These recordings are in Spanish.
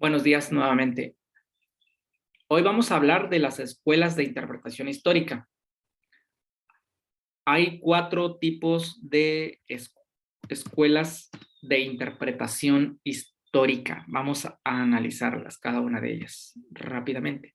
Buenos días nuevamente. Hoy vamos a hablar de las escuelas de interpretación histórica. Hay 4 tipos de escuelas de interpretación histórica. Vamos a analizarlas, cada una de ellas, rápidamente.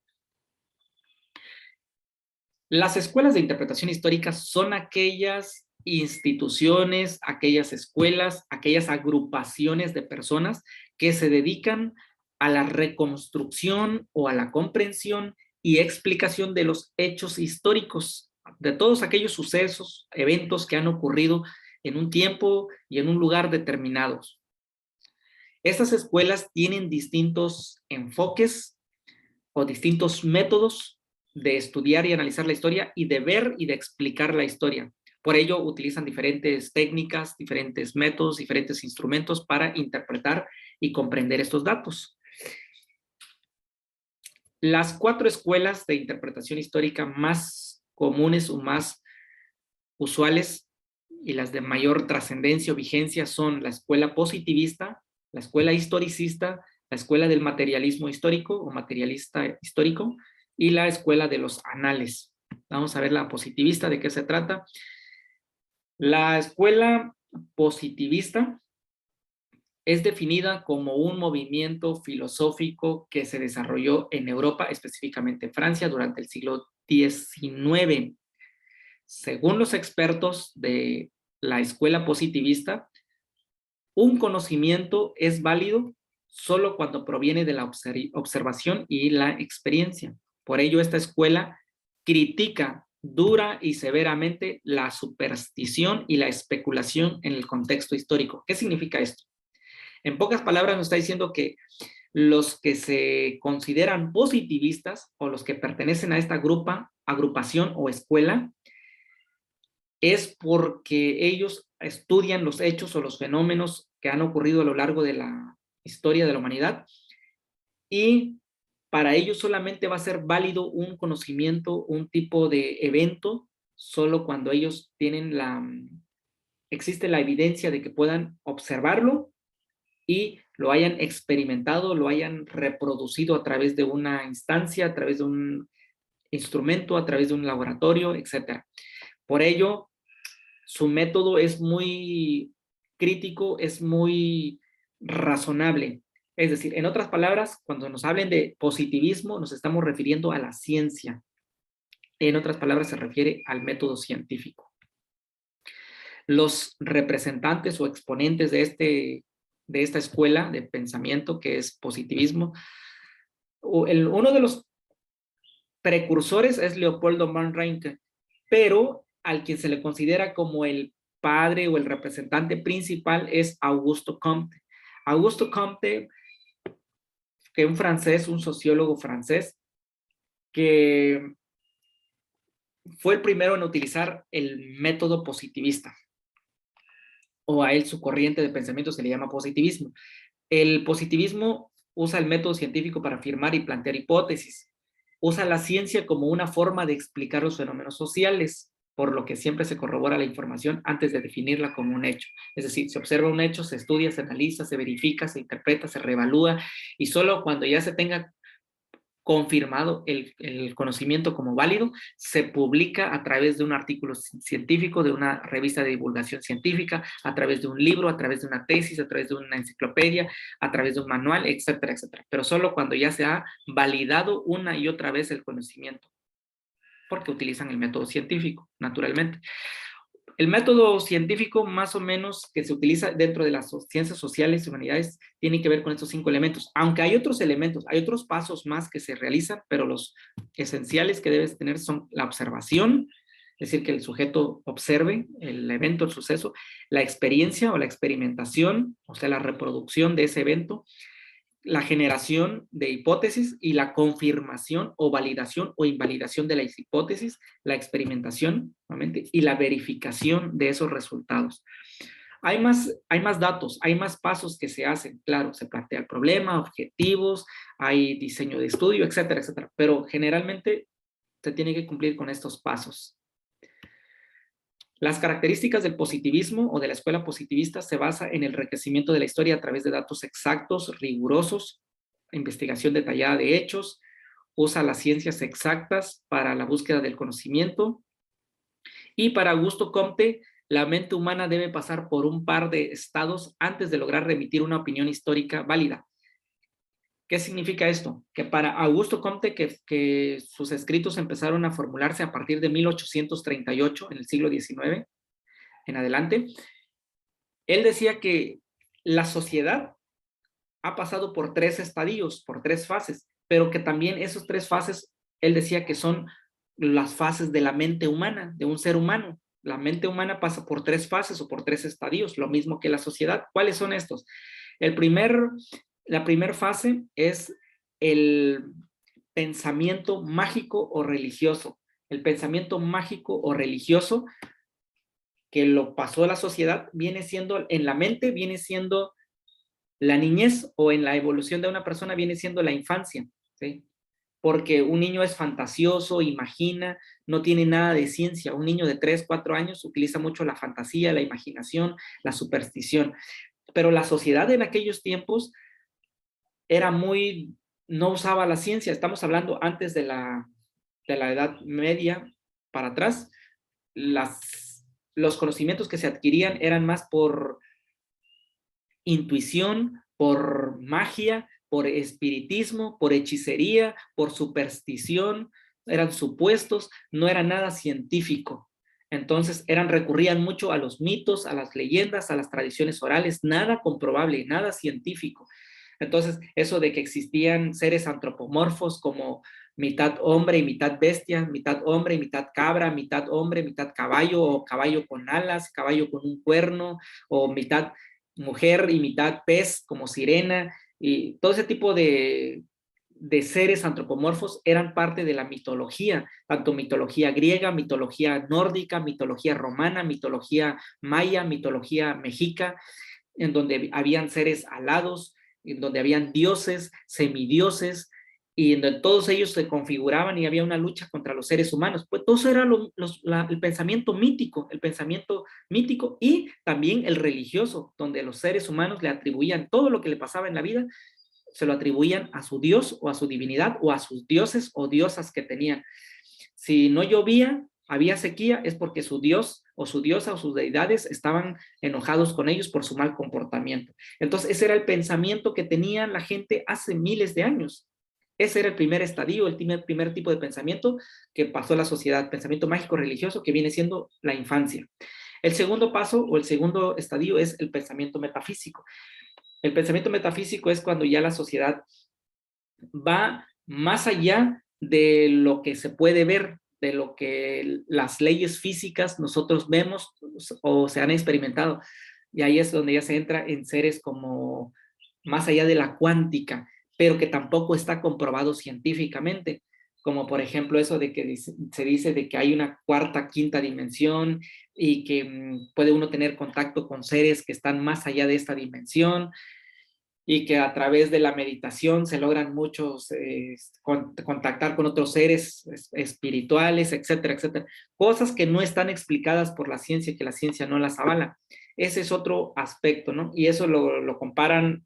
Las escuelas de interpretación histórica son aquellas instituciones, aquellas escuelas, aquellas agrupaciones de personas que se dedican a la reconstrucción o a la comprensión y explicación de los hechos históricos, de todos aquellos sucesos, eventos que han ocurrido en un tiempo y en un lugar determinados. Estas escuelas tienen distintos enfoques o distintos métodos de estudiar y analizar la historia y de ver y de explicar la historia. Por ello, utilizan diferentes técnicas, diferentes métodos, diferentes instrumentos para interpretar y comprender estos datos. Las 4 escuelas de interpretación histórica más comunes o más usuales y las de mayor trascendencia o vigencia son la escuela positivista, la escuela historicista, la escuela del materialismo histórico o materialista histórico y la escuela de los anales. Vamos a ver la positivista, de qué se trata. La escuela positivista es definida como un movimiento filosófico que se desarrolló en Europa, específicamente en Francia, durante el siglo XIX. Según los expertos de la escuela positivista, un conocimiento es válido solo cuando proviene de la observación y la experiencia. Por ello, esta escuela critica dura y severamente la superstición y la especulación en el contexto histórico. ¿Qué significa esto? En pocas palabras nos está diciendo que los que se consideran positivistas o los que pertenecen a esta agrupación o escuela es porque ellos estudian los hechos o los fenómenos que han ocurrido a lo largo de la historia de la humanidad y para ellos solamente va a ser válido un conocimiento, un tipo de evento, solo cuando ellos tienen existe la evidencia de que puedan observarlo y lo hayan experimentado, lo hayan reproducido a través de una instancia, a través de un instrumento, a través de un laboratorio, etc. Por ello, su método es muy crítico, es muy razonable. Es decir, en otras palabras, cuando nos hablen de positivismo, nos estamos refiriendo a la ciencia. En otras palabras, se refiere al método científico. Los representantes o exponentes de esta escuela de pensamiento que es positivismo, uno de los precursores es Leopoldo von Ranke, pero al quien se le considera como el padre o el representante principal es Augusto Comte. Augusto Comte, que es un francés, un sociólogo francés, que fue el primero en utilizar el método positivista, o a él su corriente de pensamiento se le llama positivismo. El positivismo usa el método científico para afirmar y plantear hipótesis. Usa la ciencia como una forma de explicar los fenómenos sociales, por lo que siempre se corrobora la información antes de definirla como un hecho. Es decir, se observa un hecho, se estudia, se analiza, se verifica, se interpreta, se reevalúa, y solo cuando ya se tenga confirmado el conocimiento como válido, se publica a través de un artículo científico, de una revista de divulgación científica, a través de un libro, a través de una tesis, a través de una enciclopedia, a través de un manual, etcétera, etcétera. Pero solo cuando ya se ha validado una y otra vez el conocimiento, porque utilizan el método científico, naturalmente. El método científico más o menos que se utiliza dentro de las ciencias sociales y humanidades tiene que ver con estos 5 elementos, aunque hay otros elementos, hay otros pasos más que se realizan, pero los esenciales que debes tener son la observación, es decir, que el sujeto observe el evento, el suceso, la experiencia o la experimentación, o sea, la reproducción de ese evento, la generación de hipótesis y la confirmación o validación o invalidación de las hipótesis, la experimentación, nuevamente, y la verificación de esos resultados. Hay más datos, hay más pasos que se hacen, claro, se plantea el problema, objetivos, hay diseño de estudio, etcétera, etcétera, pero generalmente se tiene que cumplir con estos pasos. Las características del positivismo o de la escuela positivista se basa en el enriquecimiento de la historia a través de datos exactos, rigurosos, investigación detallada de hechos, usa las ciencias exactas para la búsqueda del conocimiento, y para Augusto Comte, la mente humana debe pasar por un par de estados antes de lograr remitir una opinión histórica válida. ¿Qué significa esto? Que para Augusto Comte, que sus escritos empezaron a formularse a partir de 1838, en el siglo XIX, en adelante, él decía que la sociedad ha pasado por 3 estadios, por 3 fases, pero que también esos 3 fases, él decía que son las fases de la mente humana, de un ser humano. La mente humana pasa por 3 fases o por 3 estadios, lo mismo que la sociedad. ¿Cuáles son estos? La primera fase es el pensamiento mágico o religioso. El pensamiento mágico o religioso que lo pasó a la sociedad viene siendo, en la mente viene siendo la niñez, o en la evolución de una persona viene siendo la infancia, ¿sí? Porque un niño es fantasioso, imagina, no tiene nada de ciencia. Un niño de 3, 4 años utiliza mucho la fantasía, la imaginación, la superstición. Pero la sociedad en aquellos tiempos era muy, no usaba la ciencia. Estamos hablando antes de la Edad Media para atrás. Los conocimientos que se adquirían eran más por intuición, por magia, por espiritismo, por hechicería, por superstición, eran supuestos, no era nada científico. Entonces recurrían mucho a los mitos, a las leyendas, a las tradiciones orales, nada comprobable, nada científico. Entonces, eso de que existían seres antropomorfos como mitad hombre y mitad bestia, mitad hombre y mitad cabra, mitad hombre, mitad caballo, o caballo con alas, caballo con un cuerno, o mitad mujer y mitad pez como sirena, y todo ese tipo de seres antropomorfos eran parte de la mitología, tanto mitología griega, mitología nórdica, mitología romana, mitología maya, mitología mexica, en donde habían seres alados, en donde habían dioses, semidioses, y en donde todos ellos se configuraban y había una lucha contra los seres humanos. Pues todo eso era el pensamiento mítico y también el religioso, donde los seres humanos le atribuían todo lo que le pasaba en la vida, se lo atribuían a su dios o a su divinidad o a sus dioses o diosas que tenían. Si no llovía, había sequía, es porque su dios o su diosa o sus deidades estaban enojados con ellos por su mal comportamiento. Entonces, ese era el pensamiento que tenía la gente hace miles de años. Ese era el primer estadio, el primer tipo de pensamiento que pasó a la sociedad, pensamiento mágico religioso, que viene siendo la infancia. El segundo paso o el segundo estadio es el pensamiento metafísico. El pensamiento metafísico es cuando ya la sociedad va más allá de lo que se puede ver, de lo que las leyes físicas nosotros vemos o se han experimentado. Y ahí es donde ya se entra en seres como más allá de la cuántica, pero que tampoco está comprobado científicamente, como por ejemplo eso de que se dice de que hay una cuarta, quinta dimensión y que puede uno tener contacto con seres que están más allá de esta dimensión, y que a través de la meditación se logran muchos contactar con otros seres espirituales, etcétera, etcétera. Cosas que no están explicadas por la ciencia, que la ciencia no las avala. Ese es otro aspecto, ¿no? Y eso lo comparan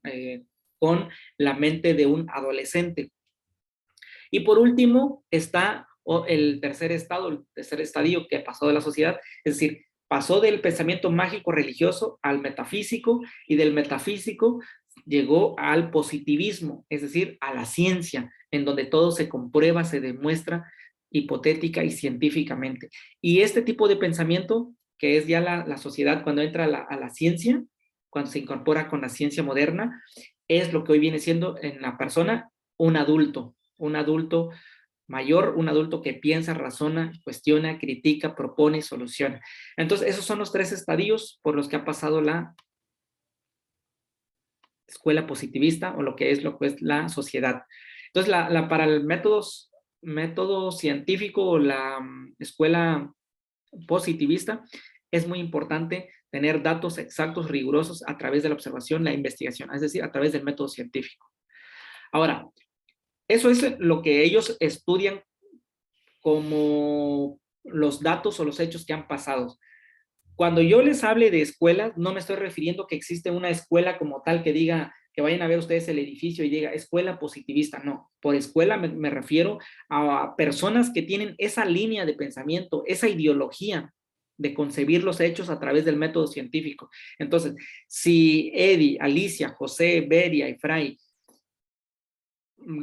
con la mente de un adolescente. Y por último está el tercer estadio que pasó de la sociedad, es decir, pasó del pensamiento mágico religioso al metafísico, y del metafísico llegó al positivismo, es decir, a la ciencia, en donde todo se comprueba, se demuestra hipotética y científicamente. Y este tipo de pensamiento, que es ya la sociedad cuando entra a la ciencia, cuando se incorpora con la ciencia moderna, es lo que hoy viene siendo en la persona un adulto mayor, un adulto que piensa, razona, cuestiona, critica, propone, soluciona. Entonces, esos son los 3 estadios por los que ha pasado la escuela positivista, o lo que es la sociedad. Entonces, para el método científico, o la escuela positivista, es muy importante tener datos exactos, rigurosos, a través de la observación, la investigación, es decir, a través del método científico. Ahora, eso es lo que ellos estudian como los datos o los hechos que han pasado. Cuando yo les hable de escuelas, no me estoy refiriendo que existe una escuela como tal que diga que vayan a ver ustedes el edificio y diga escuela positivista. No, por escuela me refiero a personas que tienen esa línea de pensamiento, esa ideología de concebir los hechos a través del método científico. Entonces, si Eddie, Alicia, José, Beria y Fray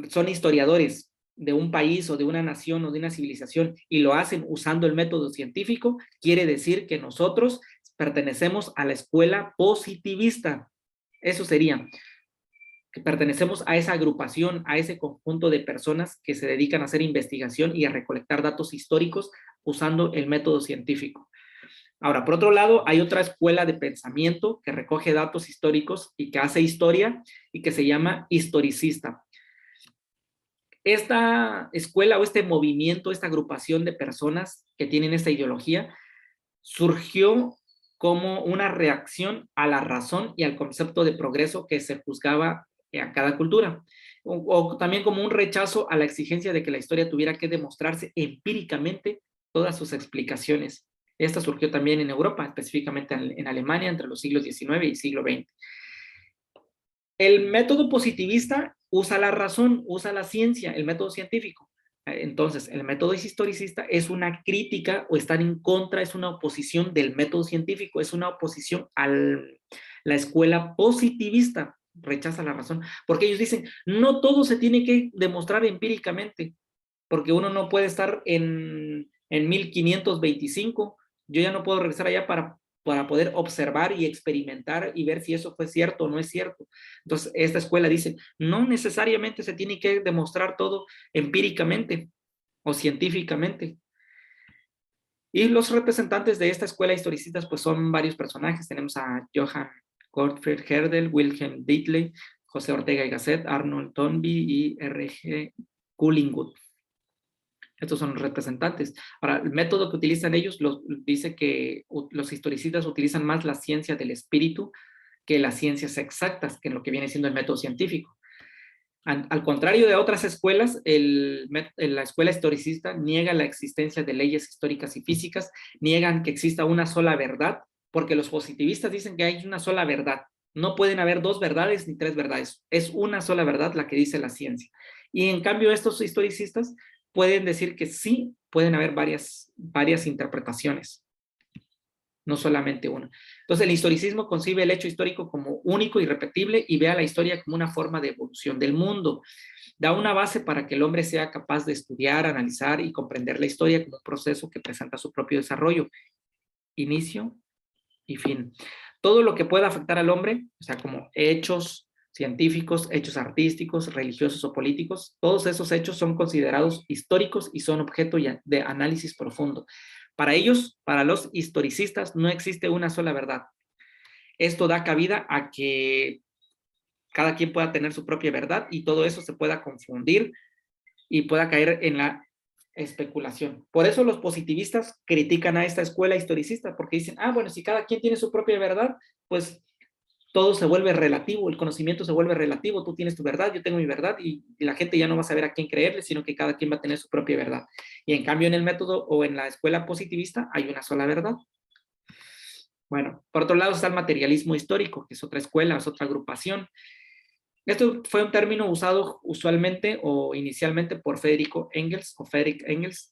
son historiadores de un país o de una nación o de una civilización y lo hacen usando el método científico, quiere decir que nosotros pertenecemos a la escuela positivista. Eso sería, que pertenecemos a esa agrupación, a ese conjunto de personas que se dedican a hacer investigación y a recolectar datos históricos usando el método científico. Ahora, por otro lado, hay otra escuela de pensamiento que recoge datos históricos y que hace historia y que se llama historicista. Esta escuela o este movimiento, esta agrupación de personas que tienen esta ideología, surgió como una reacción a la razón y al concepto de progreso que se juzgaba a cada cultura, o también como un rechazo a la exigencia de que la historia tuviera que demostrarse empíricamente todas sus explicaciones. Esta surgió también en Europa, específicamente en Alemania, entre los siglos XIX y siglo XX. El método positivista usa la razón, usa la ciencia, el método científico. Entonces, el método historicista es una crítica o estar en contra, es una oposición del método científico, es una oposición a la escuela positivista, rechaza la razón, porque ellos dicen, no todo se tiene que demostrar empíricamente, porque uno no puede estar en 1525, yo ya no puedo regresar allá para poder observar y experimentar y ver si eso fue cierto o no es cierto. Entonces, esta escuela dice, no necesariamente se tiene que demostrar todo empíricamente o científicamente. Y los representantes de esta escuela historicistas pues son varios personajes. Tenemos a Johann Gottfried Herdel, Wilhelm Dietl, José Ortega y Gasset, Arnold Toynbee y R.G. Collingwood. Estos son los representantes. Ahora, el método que utilizan ellos dice que los historicistas utilizan más la ciencia del espíritu que las ciencias exactas, que en lo que viene siendo el método científico. Al contrario de otras escuelas, la escuela historicista niega la existencia de leyes históricas y físicas, niegan que exista una sola verdad, porque los positivistas dicen que hay una sola verdad. No pueden haber dos verdades ni tres verdades. Es una sola verdad la que dice la ciencia. Y en cambio, estos historicistas pueden decir que sí, pueden haber varias interpretaciones, no solamente una. Entonces, el historicismo concibe el hecho histórico como único, irrepetible, y ve a la historia como una forma de evolución del mundo. Da una base para que el hombre sea capaz de estudiar, analizar y comprender la historia como un proceso que presenta su propio desarrollo, inicio y fin. Todo lo que pueda afectar al hombre, o sea, como hechos científicos, hechos artísticos, religiosos o políticos, todos esos hechos son considerados históricos y son objeto de análisis profundo. Para ellos, para los historicistas, no existe una sola verdad. Esto da cabida a que cada quien pueda tener su propia verdad y todo eso se pueda confundir y pueda caer en la especulación. Por eso los positivistas critican a esta escuela historicista, porque dicen, bueno, si cada quien tiene su propia verdad, pues todo se vuelve relativo, el conocimiento se vuelve relativo, tú tienes tu verdad, yo tengo mi verdad, y la gente ya no va a saber a quién creerle, sino que cada quien va a tener su propia verdad. Y en cambio en el método o en la escuela positivista hay una sola verdad. Bueno, por otro lado está el materialismo histórico, que es otra escuela, es otra agrupación. Esto fue un término usado usualmente o inicialmente por Friedrich Engels,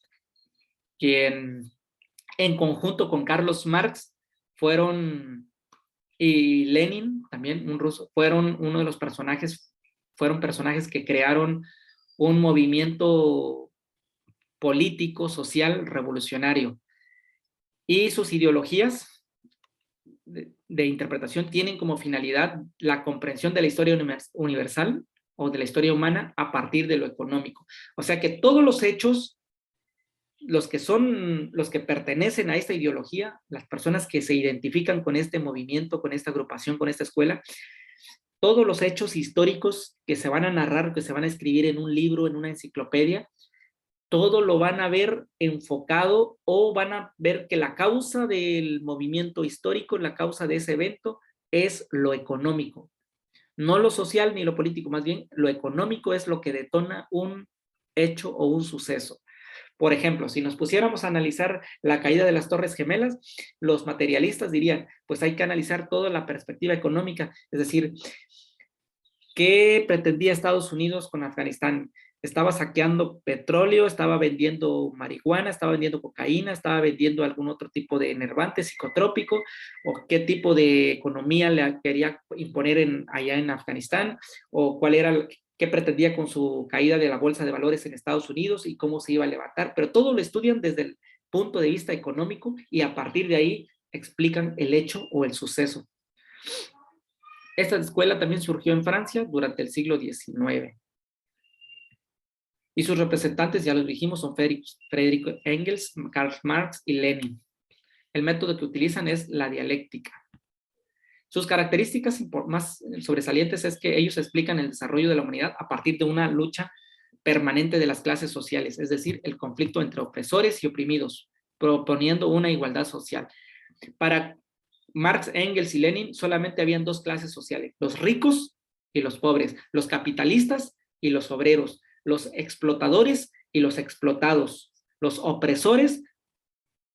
quien en conjunto con Carlos Marx y Lenin, también un ruso, fueron personajes que crearon un movimiento político, social, revolucionario. Y sus ideologías de interpretación tienen como finalidad la comprensión de la historia universal o de la historia humana a partir de lo económico. O sea que todos los hechos, los que pertenecen a esta ideología, las personas que se identifican con este movimiento, con esta agrupación, con esta escuela, todos los hechos históricos que se van a narrar, que se van a escribir en un libro, en una enciclopedia, todo lo van a ver enfocado o van a ver que la causa del movimiento histórico, la causa de ese evento, es lo económico. No lo social ni lo político, más bien lo económico es lo que detona un hecho o un suceso. Por ejemplo, si nos pusiéramos a analizar la caída de las Torres Gemelas, los materialistas dirían, pues hay que analizar toda la perspectiva económica, es decir, ¿Qué pretendía Estados Unidos con Afganistán? Estaba saqueando petróleo, estaba vendiendo marihuana, estaba vendiendo cocaína, estaba vendiendo algún otro tipo de enervante psicotrópico, o qué tipo de economía le quería imponer allá en Afganistán, o qué pretendía con su caída de la bolsa de valores en Estados Unidos y cómo se iba a levantar. Pero todo lo estudian desde el punto de vista económico y a partir de ahí explican el hecho o el suceso. Esta escuela también surgió en Francia durante el siglo XIX. Y sus representantes, ya los dijimos, son Friedrich Engels, Karl Marx y Lenin. El método que utilizan es la dialéctica. Sus características más sobresalientes es que ellos explican el desarrollo de la humanidad a partir de una lucha permanente de las clases sociales, es decir, el conflicto entre opresores y oprimidos, proponiendo una igualdad social. Para Marx, Engels y Lenin solamente habían dos clases sociales, los ricos y los pobres, los capitalistas y los obreros, los explotadores y los explotados, los opresores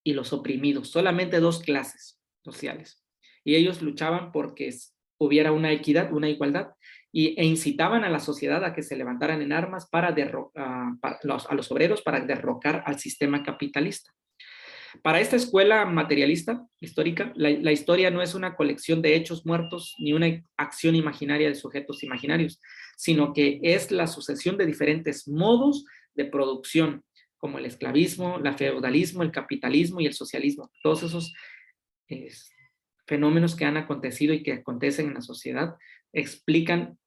y los oprimidos, solamente dos clases sociales. Y ellos luchaban porque hubiera una equidad, una igualdad, e incitaban a la sociedad a que se levantaran en armas a los obreros para derrocar al sistema capitalista. Para esta escuela materialista histórica, la historia no es una colección de hechos muertos ni una acción imaginaria de sujetos imaginarios, sino que es la sucesión de diferentes modos de producción, como el esclavismo, el feudalismo, el capitalismo y el socialismo. Todos esos fenómenos que han acontecido y que acontecen en la sociedad explican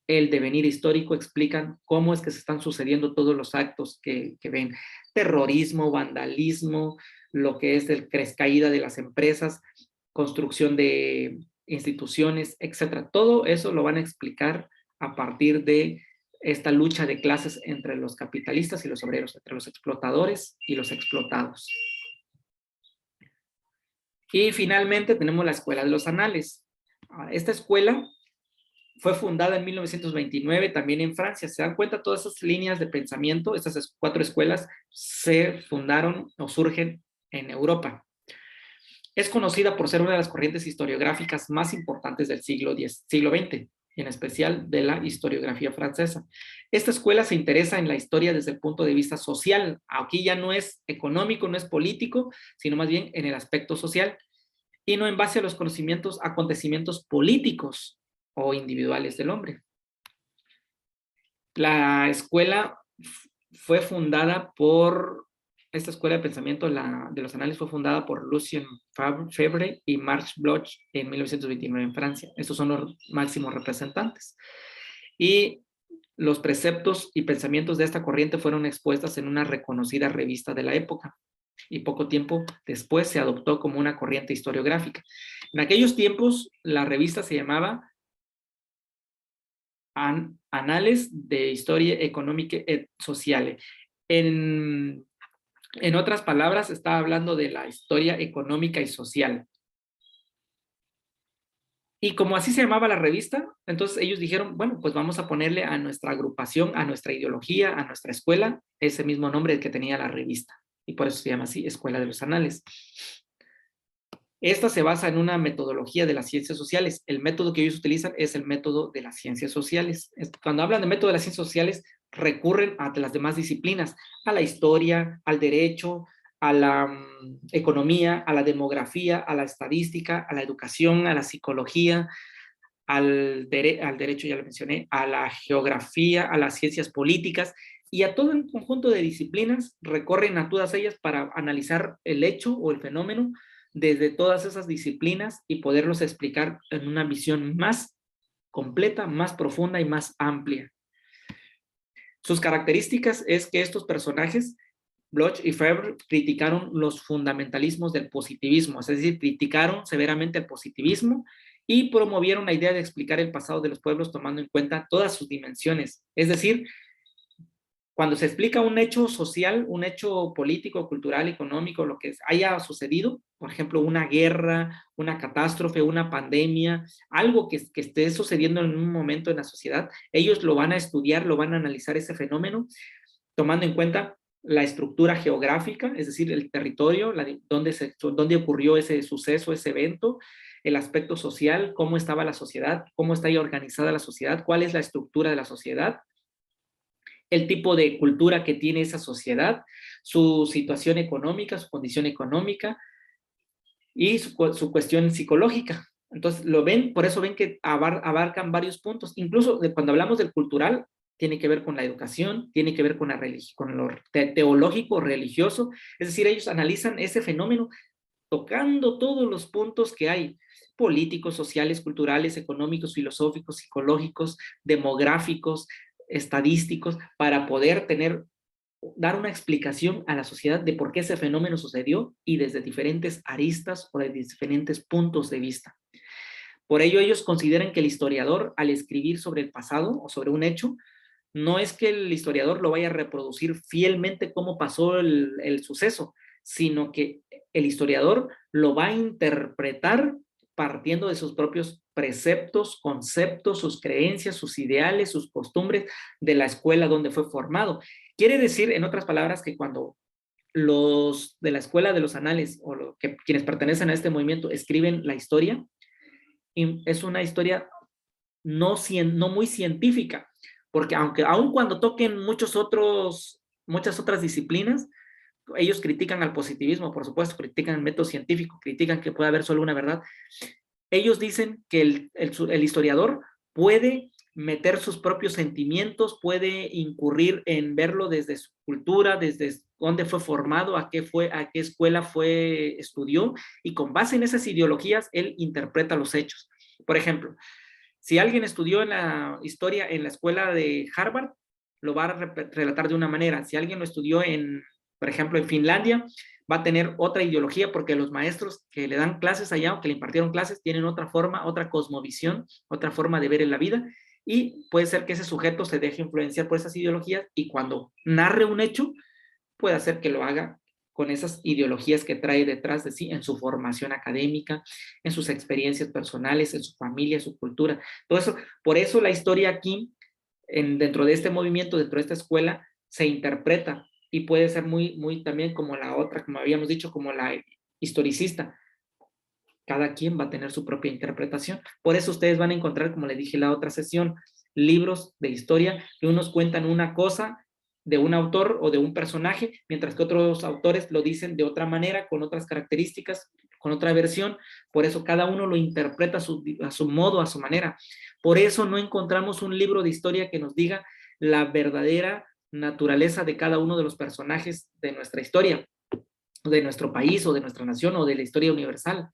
el devenir histórico, explican cómo es que se están sucediendo todos los actos que ven. Terrorismo, vandalismo, lo que es el caída de las empresas, construcción de instituciones, etcétera. Todo eso lo van a explicar a partir de esta lucha de clases entre los capitalistas y los obreros, entre los explotadores y los explotados. Y finalmente tenemos la Escuela de los Anales. Esta escuela fue fundada en 1929 también en Francia. ¿Se dan cuenta? Todas esas líneas de pensamiento, estas 4 escuelas se fundaron o surgen en Europa. Es conocida por ser una de las corrientes historiográficas más importantes del siglo XX, y en especial de la historiografía francesa. Esta escuela se interesa en la historia desde el punto de vista social. Aquí ya no es económico, no es político, sino más bien en el aspecto social, y no en base a los acontecimientos políticos o individuales del hombre. La escuela fue fundada por, esta escuela de pensamiento de los análisis fue fundada por Lucien Febvre y Marc Bloch en 1929 en Francia. Estos son los máximos representantes. Y los preceptos y pensamientos de esta corriente fueron expuestas en una reconocida revista de la época, y poco tiempo después se adoptó como una corriente historiográfica. En aquellos tiempos la revista se llamaba Anales de Historia Económica y Social. En otras palabras, estaba hablando de la historia económica y social. Y como así se llamaba la revista, entonces ellos dijeron, bueno, pues vamos a ponerle a nuestra agrupación, a nuestra ideología, a nuestra escuela, ese mismo nombre que tenía la revista. Y por eso se llama así, Escuela de los Anales. Esta se basa en una metodología de las ciencias sociales. El método que ellos utilizan es el método de las ciencias sociales. Cuando hablan de método de las ciencias sociales, recurren a las demás disciplinas, a la historia, al derecho, a la economía, a la demografía, a la estadística, a la educación, a la psicología, al derecho, ya lo mencioné, a la geografía, a las ciencias políticas, y a todo un conjunto de disciplinas recorren a todas ellas para analizar el hecho o el fenómeno desde todas esas disciplinas y poderlos explicar en una visión más completa, más profunda y más amplia. Sus características es que estos personajes, Bloch y Febvre, criticaron los fundamentalismos del positivismo, es decir, criticaron severamente el positivismo y promovieron la idea de explicar el pasado de los pueblos tomando en cuenta todas sus dimensiones. Es decir, cuando se explica un hecho social, un hecho político, cultural, económico, lo que haya sucedido, por ejemplo, una guerra, una catástrofe, una pandemia, algo que esté sucediendo en un momento en la sociedad, ellos lo van a estudiar, lo van a analizar ese fenómeno, tomando en cuenta la estructura geográfica, es decir, el territorio, donde ocurrió ese suceso, ese evento, el aspecto social, cómo estaba la sociedad, cómo está ahí organizada la sociedad, cuál es la estructura de la sociedad, el tipo de cultura que tiene esa sociedad, su situación económica, su condición económica y su cuestión psicológica. Entonces, lo ven, por eso ven que abarcan varios puntos. Incluso cuando hablamos del cultural, tiene que ver con la educación, tiene que ver con, con lo teológico, religioso. Es decir, ellos analizan ese fenómeno tocando todos los puntos que hay, políticos, sociales, culturales, económicos, filosóficos, psicológicos, demográficos, estadísticos, para poder dar una explicación a la sociedad de por qué ese fenómeno sucedió y desde diferentes aristas o de diferentes puntos de vista. Por ello, ellos consideran que el historiador, al escribir sobre el pasado o sobre un hecho, no es que el historiador lo vaya a reproducir fielmente cómo pasó el suceso, sino que el historiador lo va a interpretar partiendo de sus propios preceptos, conceptos, sus creencias, sus ideales, sus costumbres de la escuela donde fue formado. Quiere decir, en otras palabras, que cuando los de la escuela de los anales o quienes pertenecen a este movimiento escriben la historia, es una historia no muy científica, porque aun cuando toquen muchas otras disciplinas, ellos critican al positivismo, por supuesto, critican el método científico, critican que puede haber solo una verdad. Ellos dicen que el historiador puede meter sus propios sentimientos, puede incurrir en verlo desde su cultura, desde dónde fue formado, a qué escuela estudió, y con base en esas ideologías, él interpreta los hechos. Por ejemplo, si alguien estudió en la historia en la escuela de Harvard, lo va a relatar de una manera. Si alguien lo estudió por ejemplo, en Finlandia, va a tener otra ideología porque los maestros que le dan clases allá o que le impartieron clases tienen otra forma, otra cosmovisión, otra forma de ver en la vida, y puede ser que ese sujeto se deje influenciar por esas ideologías y cuando narre un hecho, puede hacer que lo haga con esas ideologías que trae detrás de sí en su formación académica, en sus experiencias personales, en su familia, su cultura, todo eso. Por eso la historia aquí, dentro de este movimiento, dentro de esta escuela, se interpreta y puede ser muy también como la otra, como habíamos dicho, como la historicista. Cada quien va a tener su propia interpretación. Por eso ustedes van a encontrar, como les dije en la otra sesión, libros de historia que unos cuentan una cosa de un autor o de un personaje, mientras que otros autores lo dicen de otra manera, con otras características, con otra versión. Por eso cada uno lo interpreta a su modo, a su manera. Por eso no encontramos un libro de historia que nos diga la verdadera naturaleza de cada uno de los personajes de nuestra historia, de nuestro país o de nuestra nación o de la historia universal,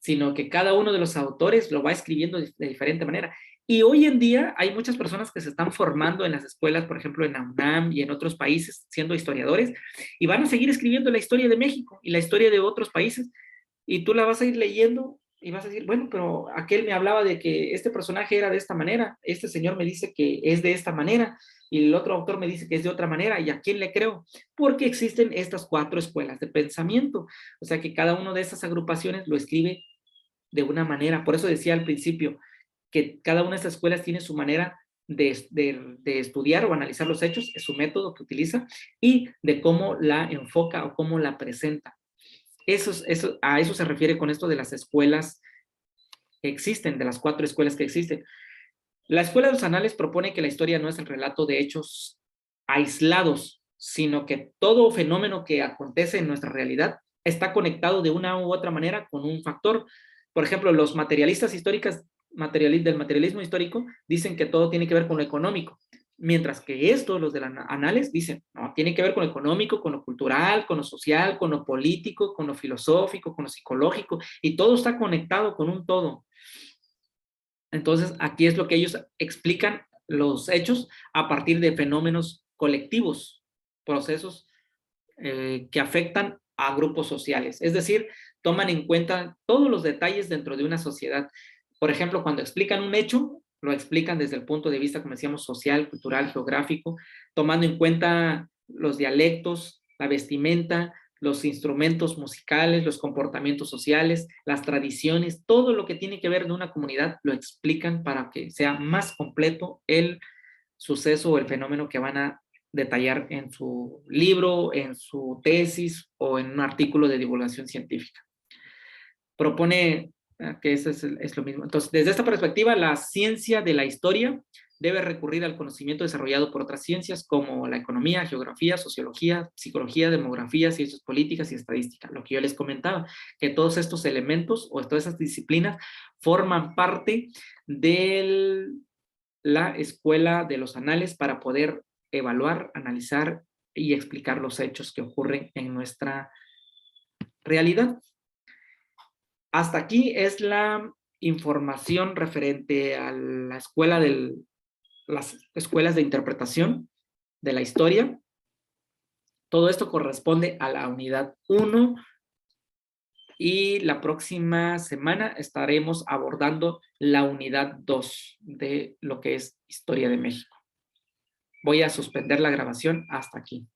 sino que cada uno de los autores lo va escribiendo de diferente manera. Y hoy en día hay muchas personas que se están formando en las escuelas, por ejemplo en la UNAM y en otros países, siendo historiadores, y van a seguir escribiendo la historia de México y la historia de otros países, y tú la vas a ir leyendo y vas a decir, bueno, pero aquel me hablaba de que este personaje era de esta manera, este señor me dice que es de esta manera, y el otro autor me dice que es de otra manera, ¿y a quién le creo? Porque existen estas 4 escuelas de pensamiento, o sea que cada una de estas agrupaciones lo escribe de una manera. Por eso decía al principio que cada una de estas escuelas tiene su manera de estudiar o analizar los hechos, es su método que utiliza, y de cómo la enfoca o cómo la presenta. A eso se refiere con esto de las escuelas que existen, de las 4 escuelas que existen. La escuela de los anales propone que la historia no es el relato de hechos aislados, sino que todo fenómeno que acontece en nuestra realidad está conectado de una u otra manera con un factor. Por ejemplo, los materialistas históricos del materialismo histórico dicen que todo tiene que ver con lo económico, mientras que los de la anales dicen, no, tiene que ver con lo económico, con lo cultural, con lo social, con lo político, con lo filosófico, con lo psicológico, y todo está conectado con un todo. Entonces, aquí es lo que ellos explican los hechos a partir de fenómenos colectivos, procesos que afectan a grupos sociales. Es decir, toman en cuenta todos los detalles dentro de una sociedad. Por ejemplo, cuando explican un hecho, lo explican desde el punto de vista, como decíamos, social, cultural, geográfico, tomando en cuenta los dialectos, la vestimenta, los instrumentos musicales, los comportamientos sociales, las tradiciones, todo lo que tiene que ver de una comunidad lo explican para que sea más completo el suceso o el fenómeno que van a detallar en su libro, en su tesis o en un artículo de divulgación científica. Propone que eso es lo mismo. Entonces, desde esta perspectiva, la ciencia de la historia debe recurrir al conocimiento desarrollado por otras ciencias como la economía, geografía, sociología, psicología, demografía, ciencias políticas y estadística. Lo que yo les comentaba, que todos estos elementos o todas esas disciplinas forman parte de la escuela de los anales para poder evaluar, analizar y explicar los hechos que ocurren en nuestra realidad. Hasta aquí es la información referente a la escuela las escuelas de interpretación de la historia. Todo esto corresponde a la unidad 1 y la próxima semana estaremos abordando la unidad 2 de lo que es Historia de México. Voy a suspender la grabación hasta aquí.